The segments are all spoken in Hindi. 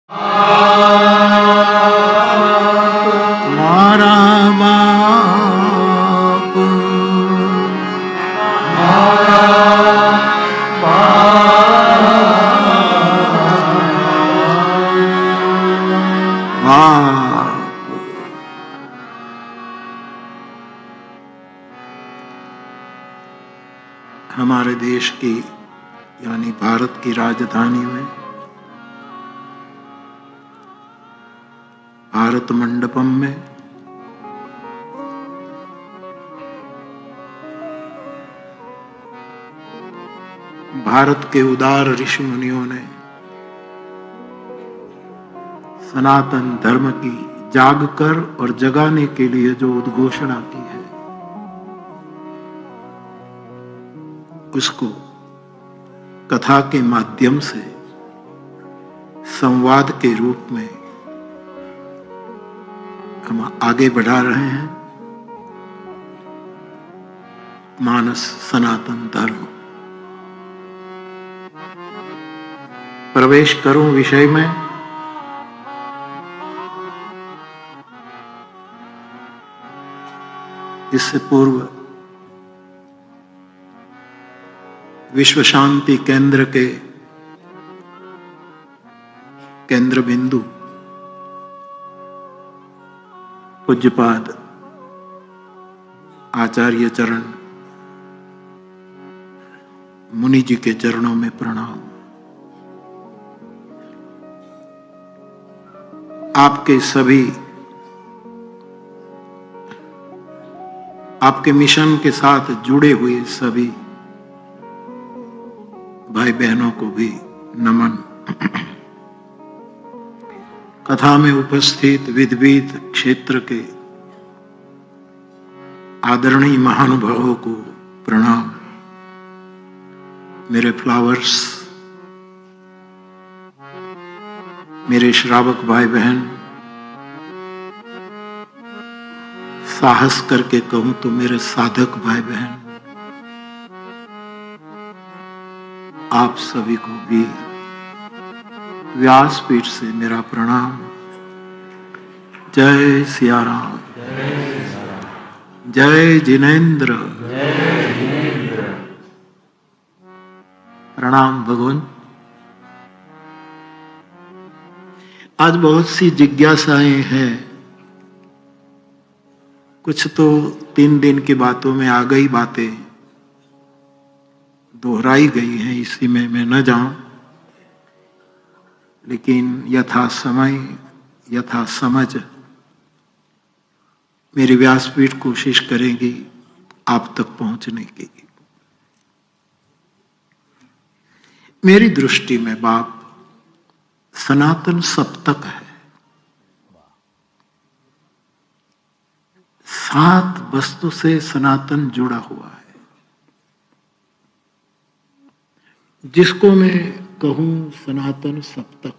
तुम्हारा बाप हमारे देश की यानी भारत की राजधानी में भारत मंडपम में भारत के उदार ऋषि मुनियों ने सनातन धर्म की जागकर और जगाने के लिए जो उद्घोषणा की है उसको कथा के माध्यम से संवाद के रूप में हम आगे बढ़ा रहे हैं। मानस सनातन धर्म। प्रवेश करूं विषय में। इससे पूर्व विश्व शांति केंद्र के केंद्र बिंदु पूज्यपाद आचार्य चरण मुनि जी के चरणों में प्रणाम। आपके सभी आपके मिशन के साथ जुड़े हुए सभी भाई बहनों को भी नमन। कथा में उपस्थित विविध क्षेत्र के आदरणीय महानुभावों को प्रणाम। मेरे फ्लावर्स, मेरे श्रावक भाई बहन, साहस करके कहूं तो मेरे साधक भाई बहन, आप सभी को भी व्यासपीठ से मेरा प्रणाम। जय सिया राम, जय जिनेन्द्र, प्रणाम भगवान। आज बहुत सी जिज्ञासाएं हैं। कुछ तो 3 दिन की बातों में आ गई बातें दोहराई गई हैं, इसी में मैं न जाऊं, लेकिन यथा समय यथा समझ मेरी व्यासपीठ कोशिश करेंगी आप तक पहुंचने की। मेरी दृष्टि में बाप सनातन सप्तक है। 7 वस्तु से सनातन जुड़ा हुआ है। जिसको मैं कहूं सनातन सप्तक।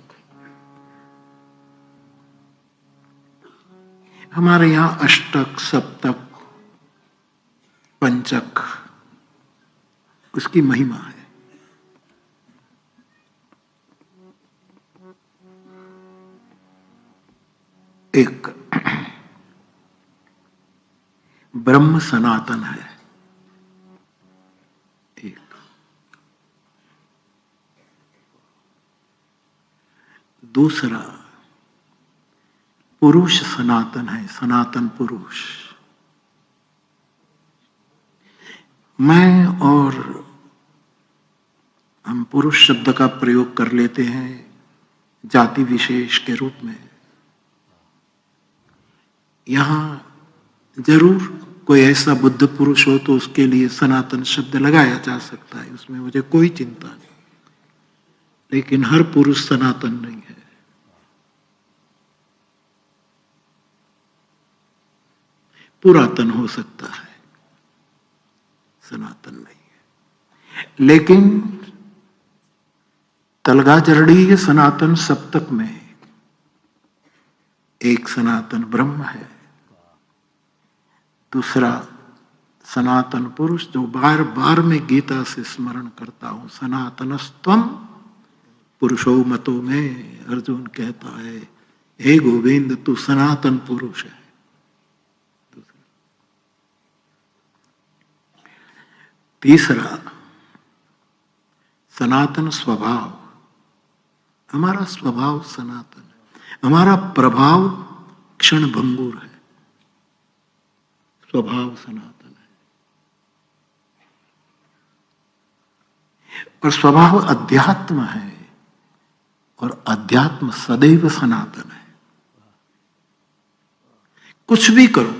हमारे यहां अष्टक, सप्तक, पंचक उसकी महिमा है। एक ब्रह्म सनातन है, एक दूसरा पुरुष सनातन है, सनातन पुरुष। मैं और हम पुरुष शब्द का प्रयोग कर लेते हैं जाति विशेष के रूप में। यहां जरूर कोई ऐसा बुद्ध पुरुष हो तो उसके लिए सनातन शब्द लगाया जा सकता है, उसमें मुझे कोई चिंता नहीं। लेकिन हर पुरुष सनातन नहीं है। पुरातन हो सकता है, सनातन नहीं है। लेकिन तलगाजरड़ी सनातन सप्तक में एक सनातन ब्रह्म है, दूसरा सनातन पुरुष जो बार बार मैं गीता से स्मरण करता हूं, सनातनस्त्वम पुरुषो मतो में अर्जुन कहता है, हे गोविंद तू सनातन पुरुष है। तीसरा, सनातन स्वभाव। हमारा स्वभाव सनातन है, हमारा प्रभाव क्षण भंगुर है, स्वभाव सनातन है। और स्वभाव अध्यात्म है, और अध्यात्म सदैव सनातन है। कुछ भी करो,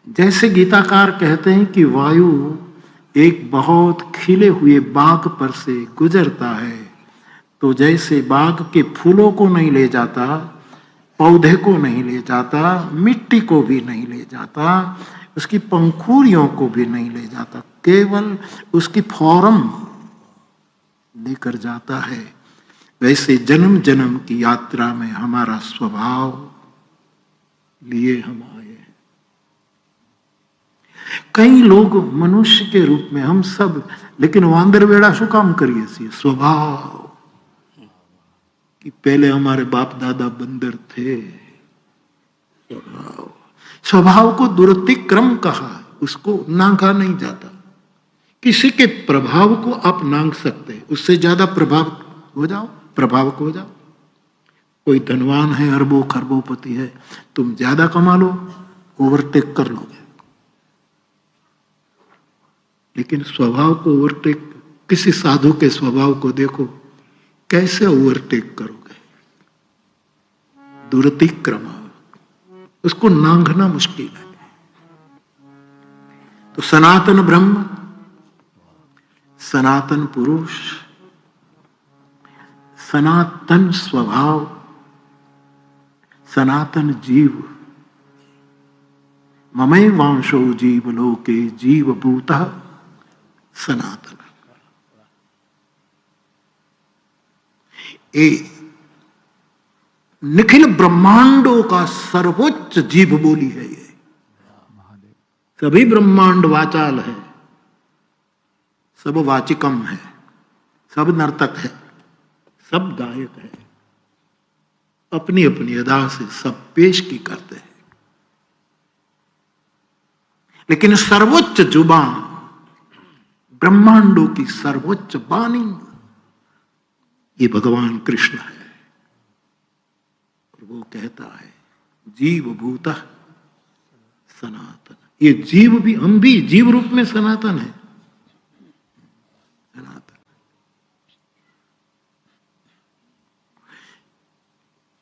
जैसे गीताकार कहते हैं कि वायु एक बहुत खिले हुए बाग पर से गुजरता है, तो जैसे बाग के फूलों को नहीं ले जाता, पौधे को नहीं ले जाता, मिट्टी को भी नहीं ले जाता, उसकी पंखुड़ियों को भी नहीं ले जाता, केवल उसकी फॉर्म लेकर जाता है, वैसे जन्म जन्म की यात्रा में हमारा स्वभाव लिए हम आए हैं। कई लोग मनुष्य के रूप में हम सब, लेकिन वांदर वेड़ा शू काम करिए सी स्वभाव कि पहले हमारे बाप दादा बंदर थे। स्वभाव को दुरतिक्रम कहा, उसको नांगा नहीं जाता। किसी के प्रभाव को आप नांग सकते, उससे ज्यादा प्रभाव हो जाओ, प्रभावक हो जाओ। कोई धनवान है, अरबों खरबोपति है, तुम ज्यादा कमा लो, ओवरटेक कर लोगे, लेकिन स्वभाव को ओवरटेक, किसी साधु के स्वभाव को देखो, कैसे ओवरटेक करोगे? दुरतिक्रम, उसको नांगना मुश्किल है। तो सनातन ब्रह्म, सनातन पुरुष, सनातन स्वभाव, सनातन जीव, ममैवांशो जीव लोके जीवभूतः सनातन। ये निखिल ब्रह्मांडों का सर्वोच्च जीव बोली है। ये सभी ब्रह्मांड वाचाल है, सब वाचिकम है, सब नर्तक है, सब गायक है, अपनी अपनी अदा से सब पेश की करते हैं। लेकिन सर्वोच्च जुबान, ब्रह्मांडों की सर्वोच्च वाणी, ये भगवान कृष्ण है। और वो कहता है जीवभूतः सनातन। ये जीव भी, हम भी जीव रूप में सनातन है, सनातन।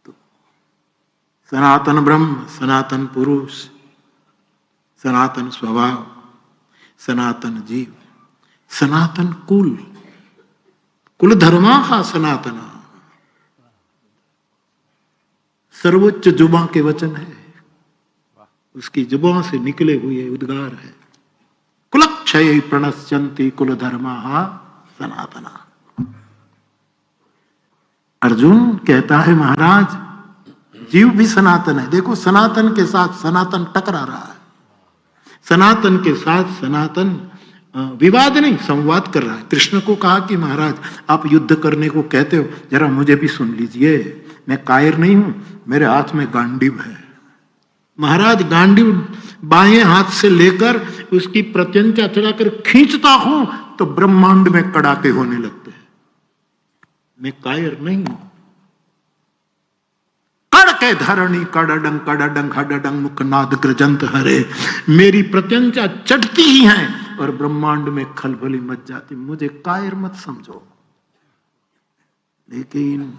तो सनातन ब्रह्म, सनातन पुरुष, सनातन स्वभाव, सनातन जीव, सनातन कुल, कुल धर्मा सनातना, सर्वोच्च जुबां के वचन है, उसकी जुबां से निकले हुए उद्गार है। कुलक्षय प्रणश्यन्ति कुल धर्मा सनातना। अर्जुन कहता है महाराज जीव भी सनातन है। देखो सनातन के साथ सनातन टकरा रहा है, सनातन के साथ सनातन विवाद नहीं संवाद कर रहा है। कृष्ण को कहा कि महाराज आप युद्ध करने को कहते हो, जरा मुझे भी सुन लीजिए, मैं कायर नहीं हूं, मेरे हाथ में गांडीव है। महाराज गांडीव बाएं हाथ से लेकर उसकी प्रत्यंचा चढ़ाकर खींचता हूं तो ब्रह्मांड में कड़ाके होने लगते हैं। मैं कायर नहीं हूं। कड़के धरणी कड़डंग कड़डंग हडडंग मुखनाद ग्रजंत हरे, मेरी प्रत्यंचा चढ़ती ही है और ब्रह्मांड में खलबली मच जाती। मुझे कायर मत समझो। लेकिन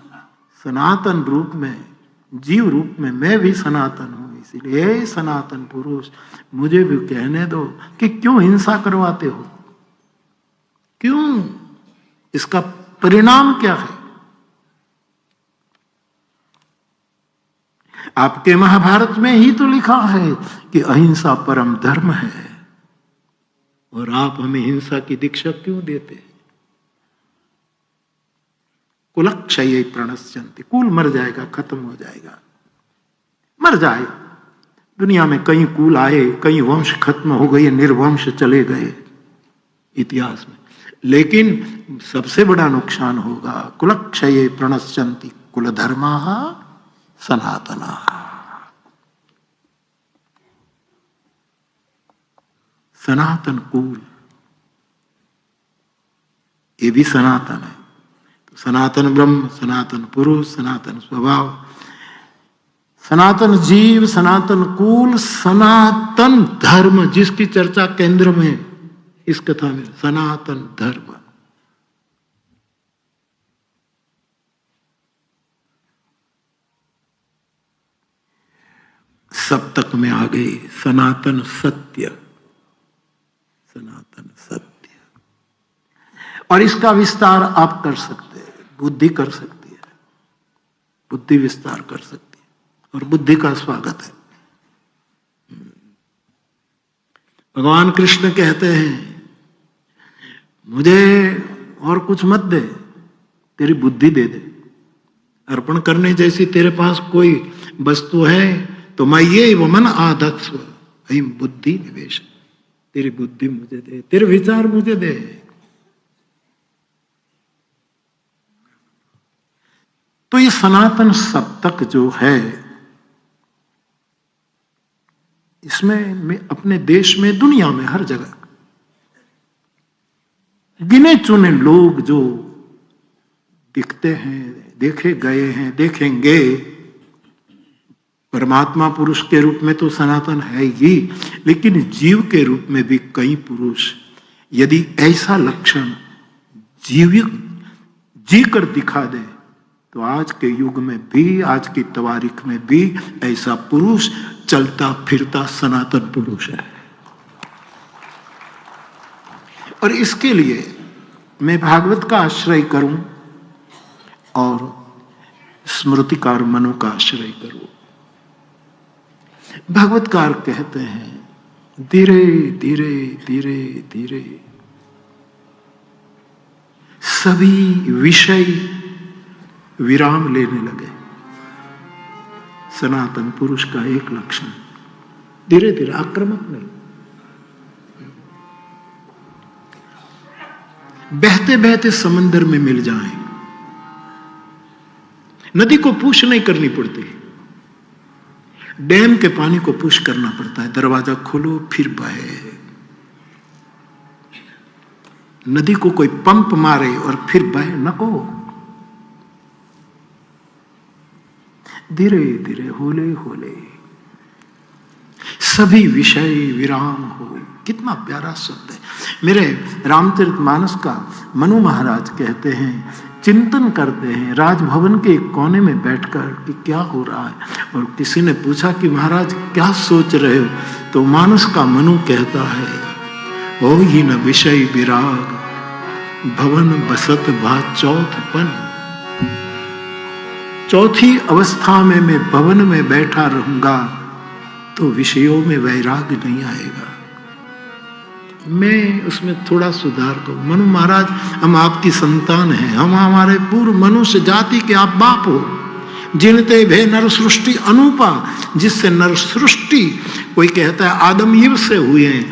सनातन रूप में, जीव रूप में मैं भी सनातन हूं। इसीलिए सनातन पुरुष मुझे भी कहने दो कि क्यों हिंसा करवाते हो, क्यों, इसका परिणाम क्या है? आपके महाभारत में ही तो लिखा है कि अहिंसा परम धर्म है, और आप हमें हिंसा की दीक्षा क्यों देते हैं? कुलक्षय प्रणश्यन्ति, कुल मर जाएगा, खत्म हो जाएगा, मर जाए। दुनिया में कई कुल आए, कई वंश खत्म हो गए, निर्वंश चले गए, इतिहास में। लेकिन सबसे बड़ा नुकसान होगा कुलक्षये प्रणश्यन्ति कुलधर्माः सनातनाः। सनातन कुल ये भी सनातन है। तो सनातन ब्रह्म, सनातन पुरुष, सनातन स्वभाव, सनातन जीव, सनातन कुल, सनातन धर्म, जिसकी चर्चा केंद्र में इस कथा में, सनातन धर्म। सप्तक में आ गई सनातन सत्य, सनातन सत्य। और इसका विस्तार आप कर सकते हैं, बुद्धि कर सकती है, बुद्धि विस्तार कर सकती है, और बुद्धि का स्वागत है। भगवान कृष्ण कहते हैं मुझे और कुछ मत दे, तेरी बुद्धि दे दे। अर्पण करने जैसी तेरे पास कोई वस्तु है तो मैं ये वो मन आदत्स्व अयम बुद्धि निवेश, तेरी बुद्धि मुझे दे, तेरे विचार मुझे दे। तो ये सनातन सप्तक जो है, इसमें अपने देश में, दुनिया में, हर जगह गिने चुने लोग जो दिखते हैं, देखे गए हैं, देखेंगे। परमात्मा पुरुष के रूप में तो सनातन है ही, लेकिन जीव के रूप में भी कई पुरुष यदि ऐसा लक्षण जी कर दिखा दे तो आज के युग में भी, आज की तवारीख में भी ऐसा पुरुष चलता फिरता सनातन पुरुष है। और इसके लिए मैं भागवत का आश्रय करूं और स्मृतिकार मनु का आश्रय करूं। भागवतकार कहते हैं धीरे धीरे धीरे धीरे सभी विषय विराम लेने लगे। सनातन पुरुष का एक लक्षण, धीरे धीरे, आक्रामक नहीं। बहते बहते समंदर में मिल जाएं, नदी को पुश नहीं करनी पड़ती, डैम के पानी को पुश करना पड़ता है। दरवाजा खोलो फिर बहे। नदी को कोई पंप मारे और फिर बहे नको। धीरे धीरे, होले होले सभी विषय विराम हो। कितना प्यारा शब्द है। मेरे रामचरितमानस का मनु महाराज कहते हैं, चिंतन करते हैं राजभवन के एक कोने में बैठकर कि क्या हो रहा है। और किसी ने पूछा कि महाराज क्या सोच रहे हो, तो मानस का मनु कहता है, हो ही न विषय विराग भवन बसत भा चौथपन। चौथी अवस्था में मैं भवन में बैठा रहूंगा तो विषयों में वैराग्य नहीं आएगा। मैं उसमें थोड़ा सुधार करूं। मनु महाराज, हम आपकी संतान हैं, हम हमारे पूर्व मनुष्य जाति के आप बाप हो। जिनते भे नर सृष्टि अनूपा, जिससे नर सृष्टि, कोई कहता है आदम युग से हुए हैं,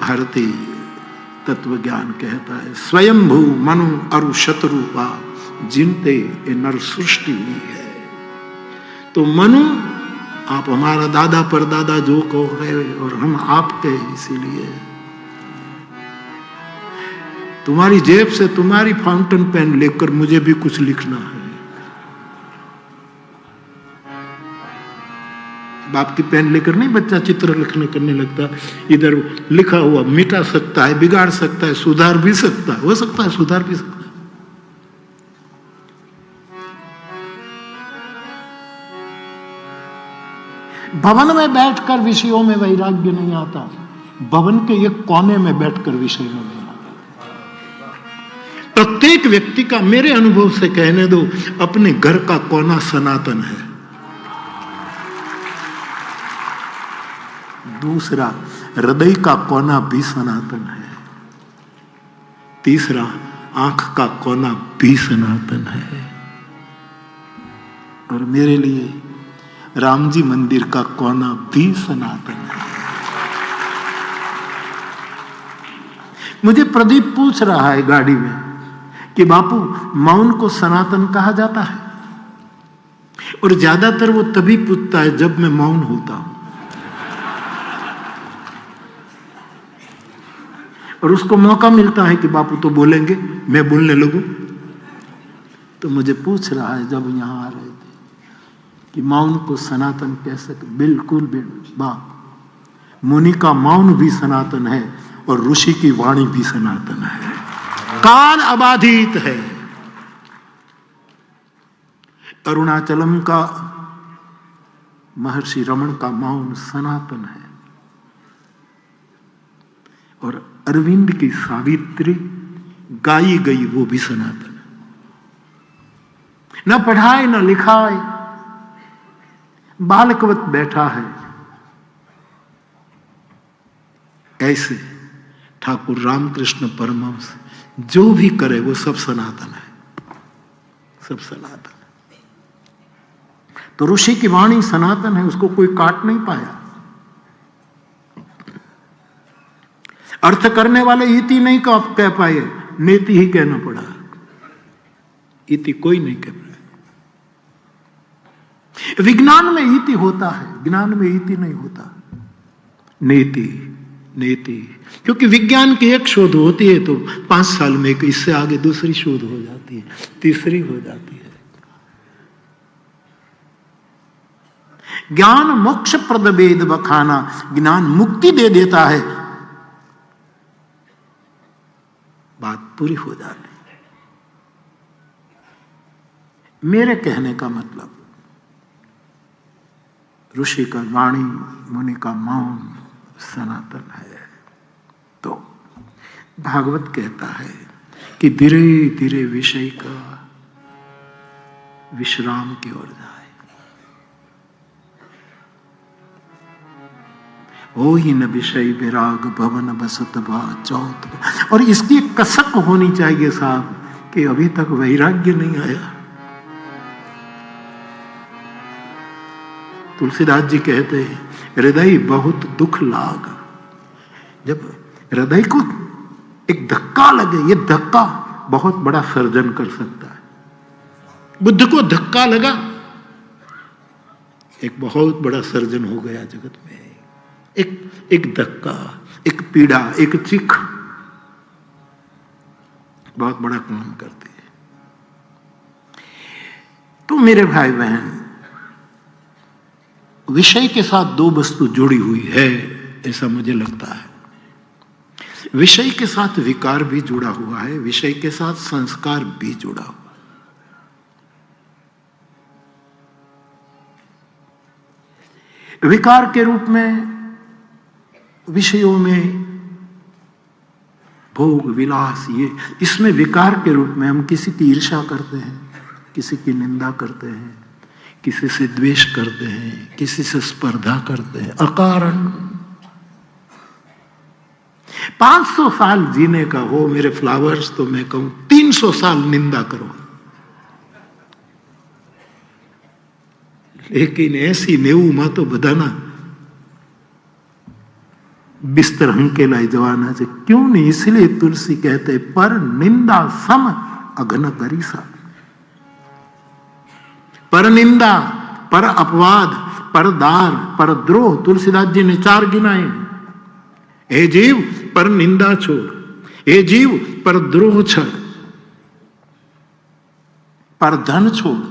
भारतीय तत्व ज्ञान कहता है स्वयंभू मनु अरु शतरूपा, जिनते नर सृष्टि हुई है। तो मनु, आप हमारा दादा परदादा जो कहो है और हम आपके, इसीलिए तुम्हारी जेब से तुम्हारी फाउंटेन पेन लेकर मुझे भी कुछ लिखना है। बाप की पेन लेकर नहीं बच्चा चित्र लिखने करने लगता। इधर लिखा हुआ मिटा सकता है, बिगाड़ सकता है, सुधार भी सकता है, हो सकता है सुधार भी सकता है। भवन में बैठकर विषयों में वैराग्य नहीं आता, भवन के एक कोने में बैठकर विषय में वैराग्य। प्रत्येक व्यक्ति का, मेरे अनुभव से कहने दो, अपने घर का कोना सनातन है। दूसरा, हृदय का कोना भी सनातन है। तीसरा, आंख का कोना भी सनातन है। और मेरे लिए राम जी मंदिर का कोना भी सनातन है। मुझे प्रदीप पूछ रहा है गाड़ी में कि बापू मौन को सनातन कहा जाता है, और ज्यादातर वो तभी पूछता है जब मैं मौन होता हूं, और उसको मौका मिलता है कि बापू तो बोलेंगे, मैं बोलने लगूं। तो मुझे पूछ रहा है जब यहां आ रहे थे कि मौन को सनातन कैसे? बिल्कुल बाप, मुनि का मौन भी सनातन है और ऋषि की वाणी भी सनातन है, काल अबाधित है। अरुणाचलम का महर्षि रमण का मौन सनातन है, और अरविंद की सावित्री गाई गई वो भी सनातन है। न पढ़ाए न लिखाए, बालकवत बैठा है। ऐसे ठाकुर रामकृष्ण परमहंस जो भी करे वो सब सनातन है, सब सनातन है। तो ऋषि की वाणी सनातन है, उसको कोई काट नहीं पाया। अर्थ करने वाले इति नहीं कह पाए, नेति ही कहना पड़ा। इति कोई नहीं कह पाया। विज्ञान में इति होता है, ज्ञान में इति नहीं होता, नेति नेति। क्योंकि विज्ञान की एक शोध होती है तो 5 साल में एक, इससे आगे दूसरी शोध हो जाती है, तीसरी हो जाती है। ज्ञान मोक्ष प्रद वेद बखाना, ज्ञान मुक्ति दे देता है, बात पूरी हो जाती है। मेरे कहने का मतलब, ऋषि का वाणी, मुनि का मौन सनातन है। तो भागवत कहता है कि धीरे धीरे विषय का विश्राम की ओर जाए। ओ ही न विषय विराग भवन बसत बा चौथ। और इसकी कसक होनी चाहिए साहब कि अभी तक वैराग्य नहीं आया। तुलसीदास जी कहते हैं हृदय बहुत दुख लाग। जब हृदय को एक धक्का लगे, ये धक्का बहुत बड़ा सर्जन कर सकता है। बुद्ध को धक्का लगा, एक बहुत बड़ा सर्जन हो गया जगत में। एक धक्का, एक पीड़ा, एक चीख बहुत बड़ा काम करती है। तो मेरे भाई बहन, विषय के साथ 2 वस्तु जुड़ी हुई है, ऐसा मुझे लगता है। विषय के साथ विकार भी जुड़ा हुआ है, विषय के साथ संस्कार भी जुड़ा हुआ है। विकार के रूप में विषयों में भोग विलास, ये इसमें विकार के रूप में हम किसी की ईर्ष्या करते हैं, किसी की निंदा करते हैं, किसी से द्वेष करते हैं, किसी से स्पर्धा करते हैं अकारण। 500 साल जीने का हो मेरे फ्लावर्स, तो मैं कहूं 300 साल निंदा करो, लेकिन ऐसी नेऊ मा तो बधाना बिस्तर हंकेलाई जवाना से क्यों नहीं। इसलिए तुलसी कहते पर निंदा सम अघन करीसा। पर निंदा, पर अपवाद, पर दार, पर द्रोह, तुलसीदास जी ने 4 गिनाए। हे जीव पर निंदा छोड़, हे जीव पर द्रोह छोड़, पर धन छोड़।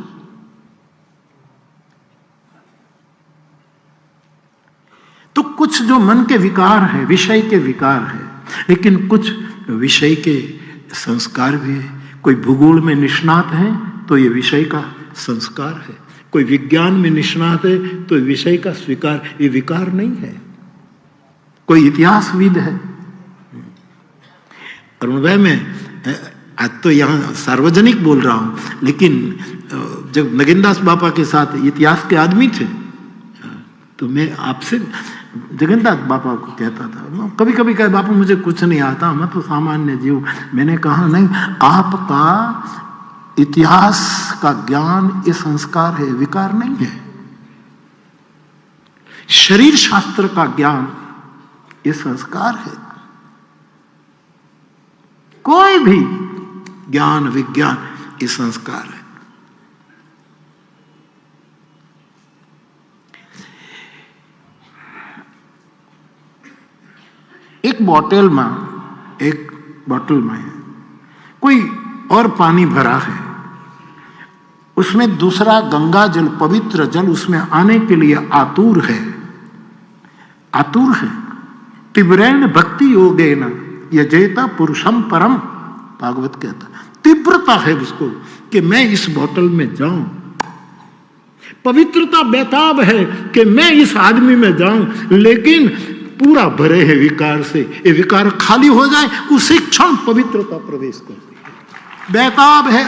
तो कुछ जो मन के विकार है, विषय के विकार है, लेकिन कुछ विषय के संस्कार भी है। कोई भूगोल में निष्णात है तो ये विषय का संस्कार है, कोई विज्ञान में निष्णात है तो विषय का स्वीकार, ये विकार नहीं है। कोई इतिहासविद है, और मैं आज तो यहाँ सार्वजनिक बोल रहा हूं, लेकिन जब नगेंद्रदास बापा के साथ इतिहास के आदमी थे तो मैं आपसे जगन्नाथ बापा को कहता था, कभी कभी कहे बापू मुझे कुछ नहीं आता, मैं तो सामान्य जीव। मैंने कहा नहीं, आपका इतिहास का ज्ञान ये संस्कार है, विकार नहीं है। शरीर शास्त्र का ज्ञान ये संस्कार है। कोई भी ज्ञान विज्ञान ये संस्कार है। एक बोतल में कोई और पानी भरा है, उसमें दूसरा गंगा जल, पवित्र जल उसमें आने के लिए आतुर है। तीव्रेण भक्ति योगेन यजेता पुरुषम परम, भागवत कहता तीव्रता है उसको कि मैं इस बोतल में जाऊं, पवित्रता बेताब है कि मैं इस आदमी में जाऊं, लेकिन पूरा भरे है विकार से, ये विकार खाली हो जाए उसी क्षण पवित्रता प्रवेश करती है। बेताब है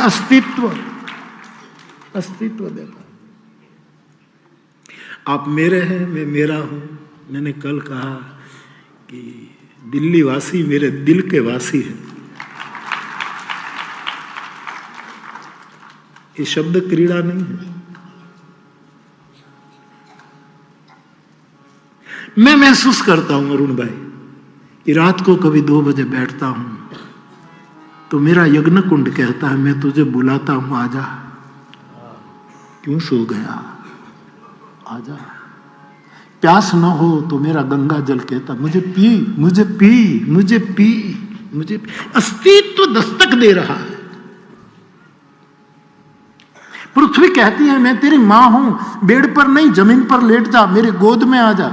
अस्तित्व देखा। आप मेरे हैं, मैं मेरा हूं। मैंने कल कहा कि दिल्ली वासी मेरे दिल के वासी है। ये शब्द क्रीड़ा नहीं है। मैं महसूस करता हूं अरुण भाई कि रात को कभी 2 बजे बैठता हूं तो मेरा यज्ञ कुंड कहता है मैं तुझे बुलाता हूं, आजा। क्यों सो गया, आजा। प्यास न हो तो मेरा गंगा जल कहता मुझे पी। अस्तित्व दस्तक दे रहा है। पृथ्वी कहती है मैं तेरी मां हूं, बेड पर नहीं जमीन पर लेट जा, मेरे गोद में आ जा।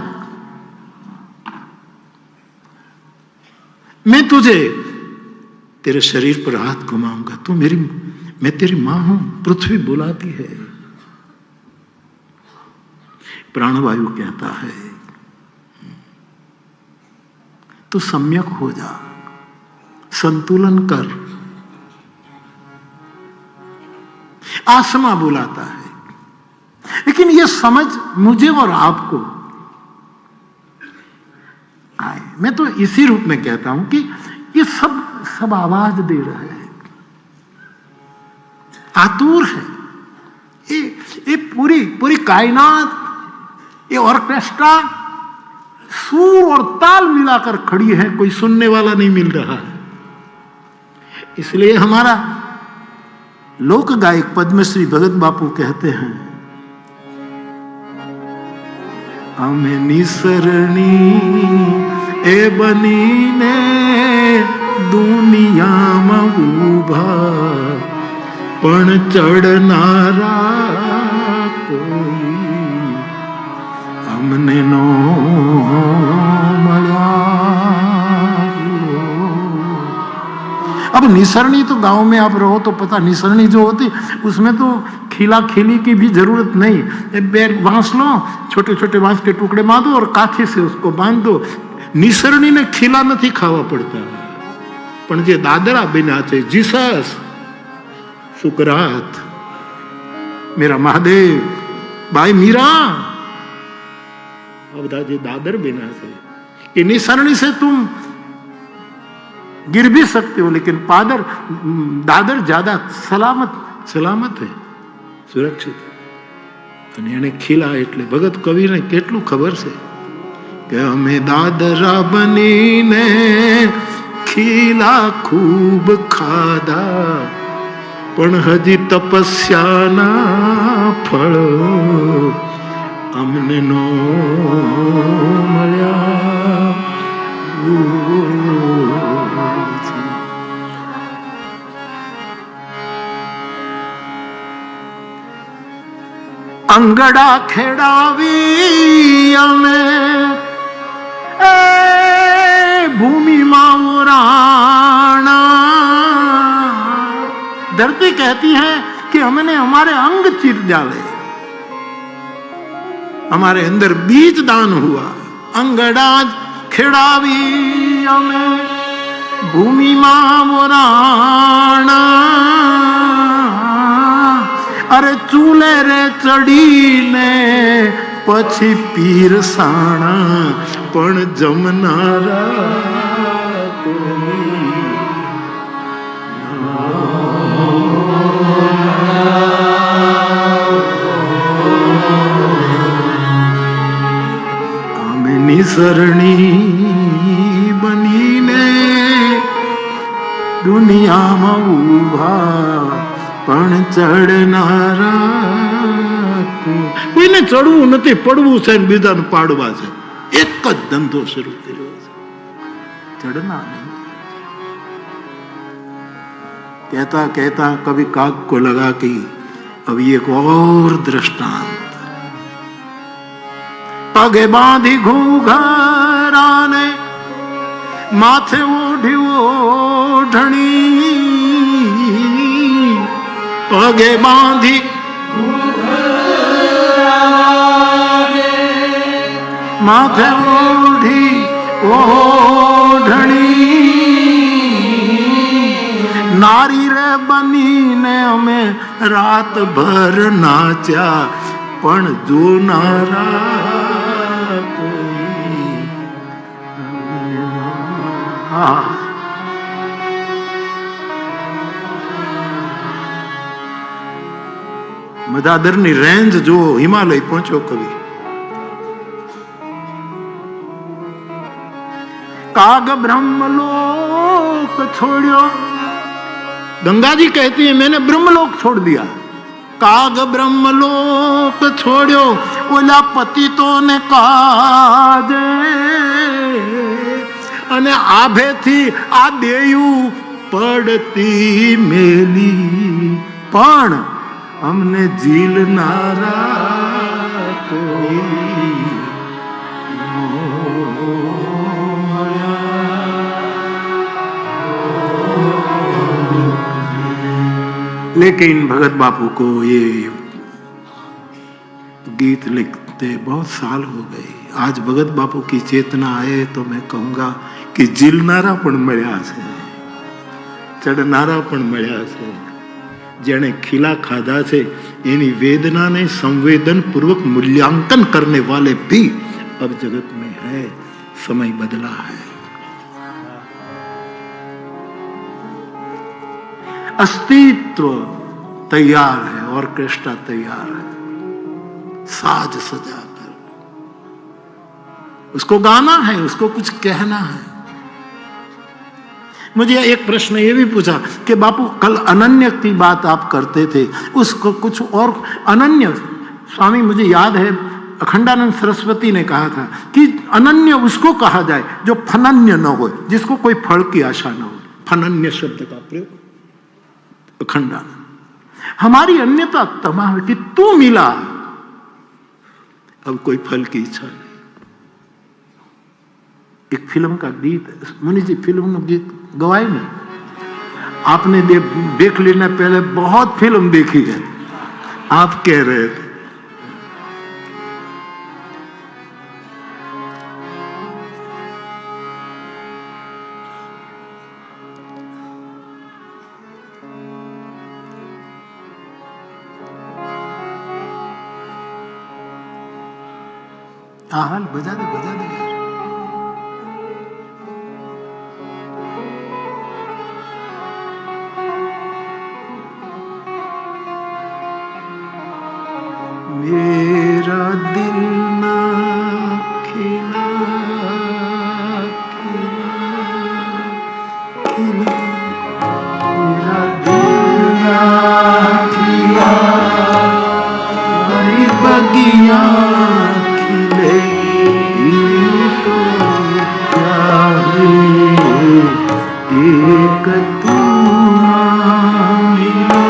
मैं तुझे तेरे शरीर पर हाथ घुमाऊंगा, मैं तेरी मां हूं। पृथ्वी बुलाती है। प्राणवायु कहता है तू सम्यक हो जा, संतुलन कर। आसमा बुलाता है। लेकिन यह समझ मुझे और आपको आए। मैं तो इसी रूप में कहता हूं कि ये सब आवाज दे रहे हैं, आतुर है। ये पूरी कायनात, ये ऑर्केस्ट्रा सुर और ताल मिलाकर खड़ी है, कोई सुनने वाला नहीं मिल रहा है। इसलिए हमारा लोक गायक पद्मश्री भगत बापू कहते हैं हमें निसरणी ए बनीने दुनियाમાં ઊભા પણ ચડનારા કોઈ અમને નો મળ્યા। अब निसरणी तो गांव में आप रहो तो पता, निसरणी जो होती उसमें तो खिला खिली की भी जरूरत नहीं। बांस लो, छोटे छोटे बांस के टुकड़े बांधो और काठी से उसको बांध दो। निसरणी ने खिला नहीं खावा पड़ता, पण जे दादरा बिना चे जीसस, सुकरात, मेरा महादेव, भाई मीरा, अब जे दादर बिना से कि निसरणी से तुम गिर भी सकते हो, लेकिन दादर ज्यादा सलामत है, सुरक्षित। અને એને ખીલા એટલે ભગત કવિને કેટલું ખબર છે કે અમે દાદરા બનીને ખીલા ખૂબ ખાધા પણ હજી તપસ્યાના ફળ અમને નો મળ્યા। अंगड़ा खेड़ावी अमे भूमि मावराणा। धरती कहती है कि हमने हमारे अंग चिर डाले, हमारे अंदर बीज दान हुआ। अंगड़ा खेड़ावी अमे भूमि मावराणा। अरे चूले रे चढ़ीने पछी पीरसाणा पण जमनारा आमे निसरणी बनीने ઉભા પણ ચડનારા કોઈને ચડવું નથી, પડવું છે, બીજાને પાડવા છે. એક જ ધંધો શરૂ કર્યો છે, ચડના નહીં. कहता कहता कभी काग को लगा कि अभी एक और दृष्टांत. पगे बांधी घूंघराने माथे ओढ़ी ओढ़णी, पगे बांधी माथे ओढ़ी ओढ़णी, नारी रे बनी ने અમે રાત ભર નાચ્યા પણ જોનારા કોઈ. મદાદરની રેન્જ જો હિમાલય પહોંચ્યો કવિ. काग ब्रह्मलोक छोड़ो, गंगा जी कहती है मैंने ब्रह्मलोक छोड़ दिया. काग ब्रह्मलोक छोड़ो ओला पतितों ने काजे, અને આભેથી આ દેયું પડતી મેલી, પણ અમને ઝીલનારા કોઈ. लेकिन भगत बापू को ये गीत लिखते बहुत साल हो गए. आज भगत बापू की चेतना आए तो मैं कहूंगा कि झीलनारा पण मळ्या छे, चढ़नारा पण मळ्या छे. जेने खिला खाधा छे एनी वेदना ने संवेदन पूर्वक मूल्यांकन करने वाले भी अब जगत में है. समय बदला है. अस्तित्व तैयार है, ऑर्केस्ट्रा तैयार है, साज सजा कर उसको गाना है, उसको कुछ कहना है. मुझे एक प्रश्न ये भी पूछा कि बापू कल अनन्य की बात आप करते थे, उसको कुछ और अनन्य. स्वामी मुझे याद है अखंडानंद सरस्वती ने कहा था कि अनन्य उसको कहा जाए जो फनन्य न हो, जिसको कोई फल की आशा न हो. फनन्य शब्द का प्रयोग अखंडानंद. हमारी अन्यता तमाम कि तू मिला, अब कोई फल की इच्छा नहीं. एक फिल्म का गीत, मुनि जी फिल्म में गीत गवाए में आपने देख लेना, पहले बहुत फिल्म देखी है. आप कह रहे थे हाल बजा दे यार. मेरा दिल ना खिला खिला खिला, मेरा दिल ना खिला, मेरी बगिया एक तू मिला.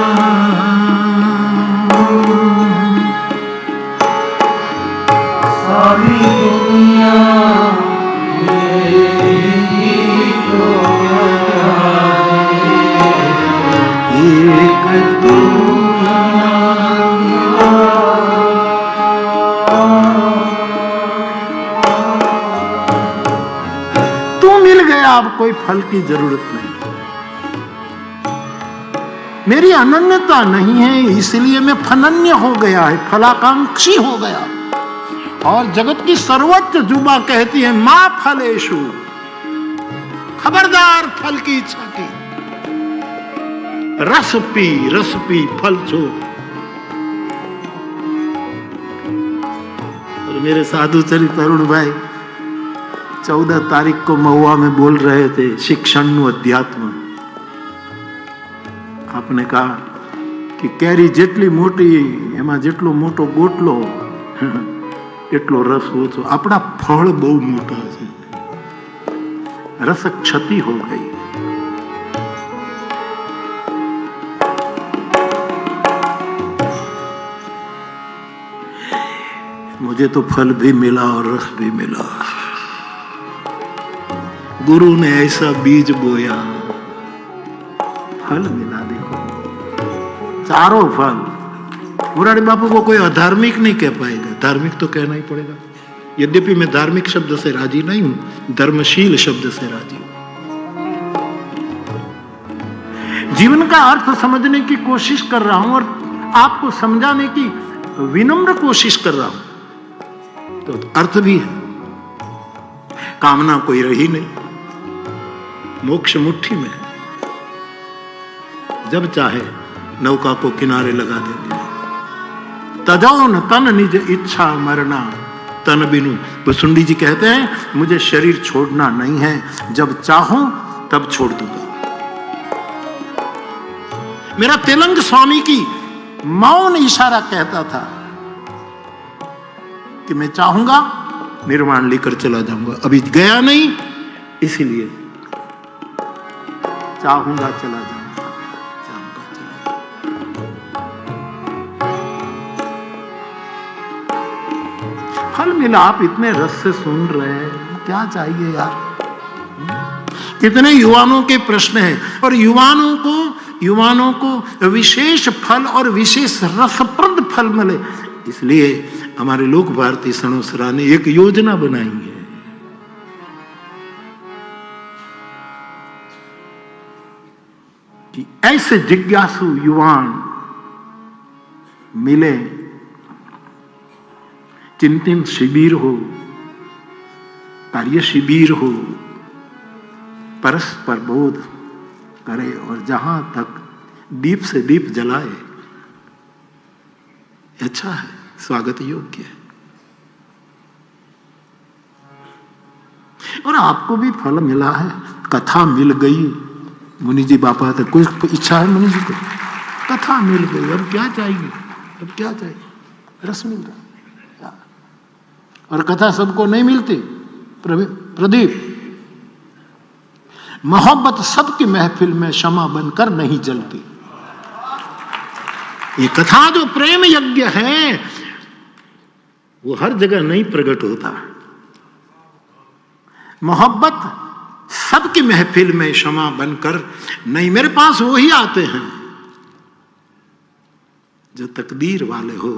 सारी दुनिया एक तू मिल गया. अब कोई फल की जरूरत नहीं. मेरी अनन्यता नहीं है, इसलिए मैं फनन्य हो गया है, फलाकांक्षी हो गया. और जगत की सर्वोच्च जुबा कहती है मां फलेशु, खबरदार फल की इच्छा की. रस पी फल छो. और मेरे साधु चरित अरुण भाई 14 तारीख को महुआ में बोल रहे थे शिक्षण नु अध्यात्म. आपने कहा कि कैरी जेटली मोटी एमां जेटलो मोटो गोटलो એટલો રસ ઓછો. આપણા ફળ બહુ મોટા છે, रस क्षति हो गई. मुझे तो फल भी मिला और रस भी मिला. गुरु ने ऐसा बीज बोया, फल मिला. देखो चारों फल. मुरारी बापू को कोई अधार्मिक नहीं कह पाएगा, धार्मिक तो कहना ही पड़ेगा. यद्यपि मैं धार्मिक शब्द से राजी नहीं हूं, धर्मशील शब्द से राजी हूं. जीवन का अर्थ समझने की कोशिश कर रहा हूं और आपको समझाने की विनम्र कोशिश कर रहा हूं. तो अर्थ भी है. कामना कोई रही नहीं, मोक्ष मुट्ठी में है. जब चाहे नौका को किनारे लगा देते. तजो न तन निज इच्छा मरना तन बिनु. भुसुंडी जी कहते हैं मुझे शरीर छोड़ना नहीं है, जब चाहूं तब छोड़ दूंगा. मेरा तेलंग स्वामी की मौन इशारा कहता था कि मैं चाहूंगा निर्वाण लेकर चला जाऊंगा. अभी गया नहीं, इसीलिए चाहूंगा चला जाऊंगा. फल मिला. आप इतने रस से सुन रहे हैं, क्या चाहिए यार. कितने युवाओं के प्रश्न हैं और युवाओं को विशेष फल और विशेष रसप्रद फल मिले. इसलिए हमारे लोक भारती सणोसरा ने एक योजना बनाई है कि ऐसे जिज्ञासु युवान मिले. चिंतन शिविर हो, कार्य शिविर हो, परस्पर बोध करे और जहां तक दीप से दीप जलाए. अच्छा है, स्वागत योग्य है. और आपको भी फल मिला है. कथा मिल गई. मुनि जी बापा तक कोई इच्छा है मुनि जी को? कथा मिल गई. अब क्या चाहिए? अब क्या चाहिए? रस मिल गया. और कथा सबको नहीं मिलती. प्रदीप, मोहब्बत सबकी महफिल में शमा बनकर नहीं जलती. ये कथा जो प्रेम यज्ञ है वो हर जगह नहीं प्रकट होता. मोहब्बत सबकी महफिल में शमा बनकर नहीं. मेरे पास वही आते हैं जो तकदीर वाले हो,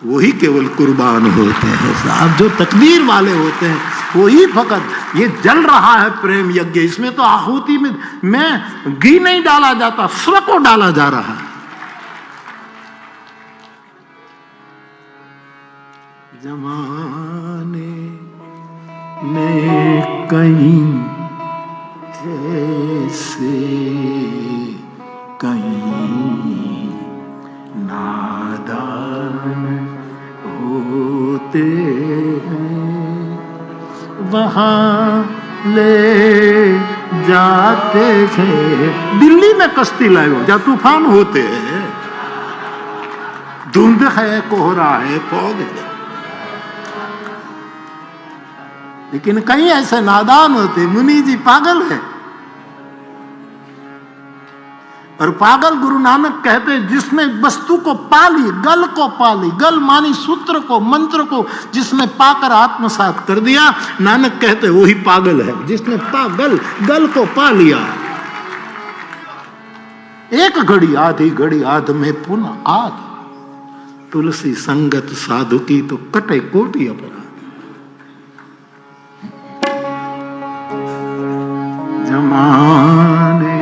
वही केवल कुर्बान होते हैं साहब. जो तकदीर वाले होते हैं वही फकत. ये जल रहा है प्रेम यज्ञ. इसमें तो आहुति में घी नहीं डाला जाता, स्व को डाला जा रहा है. जमाने में कहीं ऐसे कहीं नादान होते हैं, वहां ले जाते थे. दिल्ली में कश्ती लायो जहाँ तूफान होते हैं, धुंध है, कोहरा है, फॉग है. लेकिन कहीं ऐसे नादान होते. मुनि जी पागल है. और पागल गुरु नानक कहते हैं जिसने वस्तु को पाली, गल को पाली, गल मानी सूत्र को, मंत्र को जिसने पाकर आत्मसात कर दिया, नानक कहते हैं वही पागल है. जिसने गल को पा लिया. एक घड़ी आधी घड़ी आध में पुनः आध. तुलसी संगत साधु की तो कटे कोटि अपराध. जमाने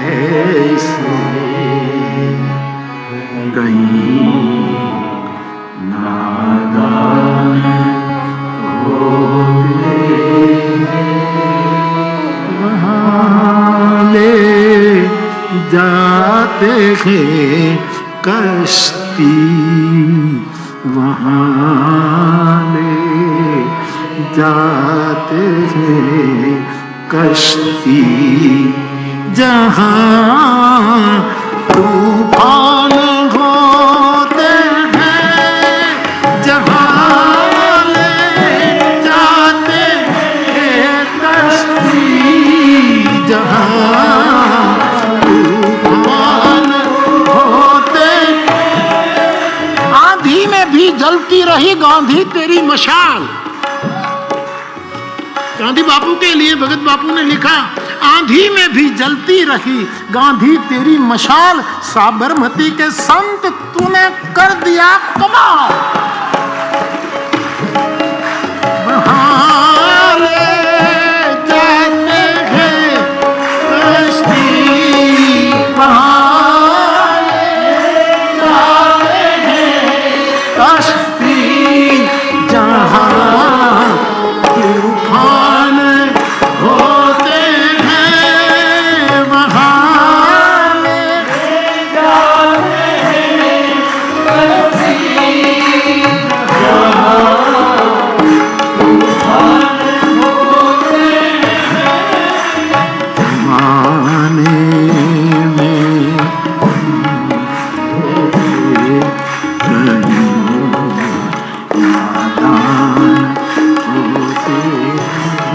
ऐसे कहीं नादान होते वहां ले जाते थे कश्ती, वहां ले जाते थे कश्ती जहां तूफान होते हैं, जहां ले जाते हैं कश्ती, जहां तूफान होते। आंधी में भी जलती रही गांधी तेरी मशाल। गांधी बापू के लिए भगत बापू ने लिखा, आंधी में भी जलती रही गांधी तेरी मशाल, साबरमती के संत तूने कर दिया कमाल। वहां ले जाते हैं कश्ती, वहां ले जाते हैं कश्ती, जहां तूफान होते हैं, वहां ले जाते हैं कश्ती, जहां तूफान होते हैं। जमाने में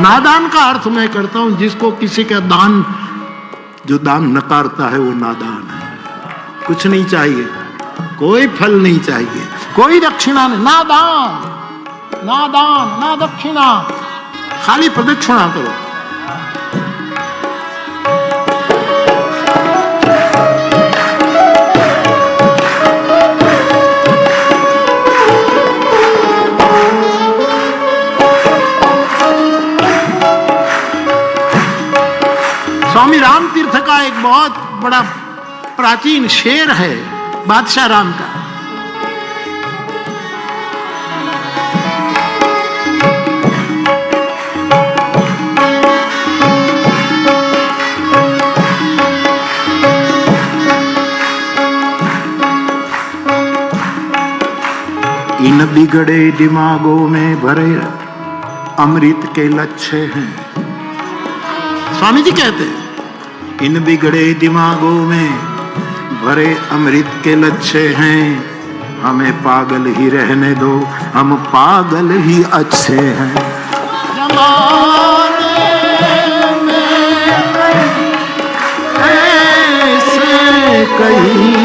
नादान का अर्थ मैं करता हूं जिसको किसी का दान, जो दान नकारता है वो नादान है। कुछ नहीं चाहिए, कोई फल नहीं चाहिए, कोई दक्षिणा नहीं। नादान, नादान, ना दक्षिणा, खाली प्रदक्षिणा करो। स्वामी राम तीर्थ का एक बहुत बड़ा प्राचीन शेर है बादशाह राम का। इन बिगड़े दिमागों में भरे अमृत के लच्छे हैं। स्वामी जी कहते हैं, इन बिगड़े दिमागों में भरे अमृत के लच्छे हैं, हमें पागल ही रहने दो, हम पागल ही अच्छे हैं। जमाने में ऐसे कहीं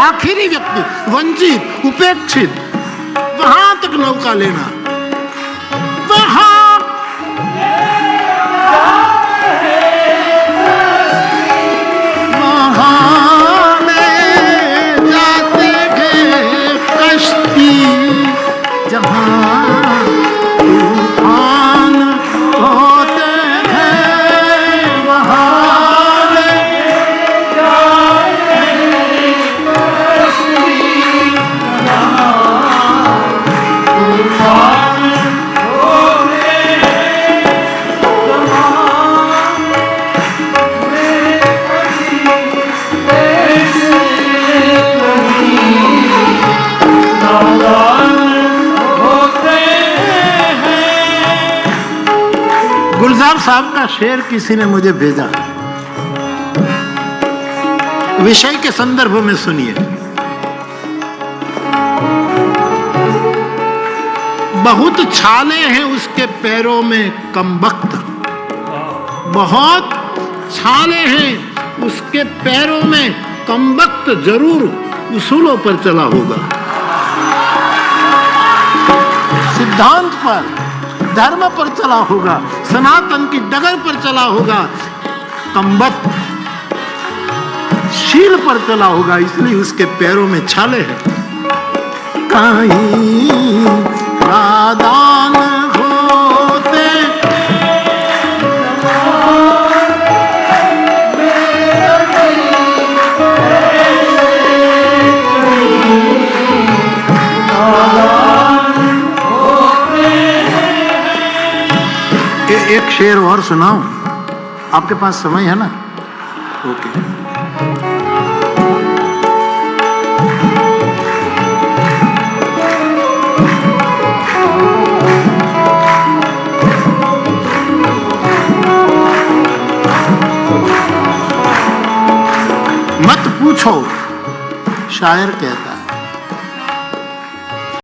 आखिरी व्यक्ति, वंचित, उपेक्षित, वहां तक नौका लेना, वहां ले जाते हैं कश्ती, जहां तूफान होते हैं, वहां गुलजार साहब का शेर किसी ने मुझे भेजा, विषय के संदर्भ में सुनिए। बहुत छाले हैं उसके पैरों में कमबख्त, बहुत छाले हैं उसके पैरों में कमबख्त, जरूर उसूलों पर चला होगा, सिद्धांत पर, धर्म पर चला होगा, सनातन की डगर पर चला होगा, कमबख्त शील पर चला होगा, इसलिए उसके पैरों में छाले हैं। कहीं नादान होते शेर और सुनाऊं? आपके पास समय है ना? ओके। मत पूछो, शायर कहता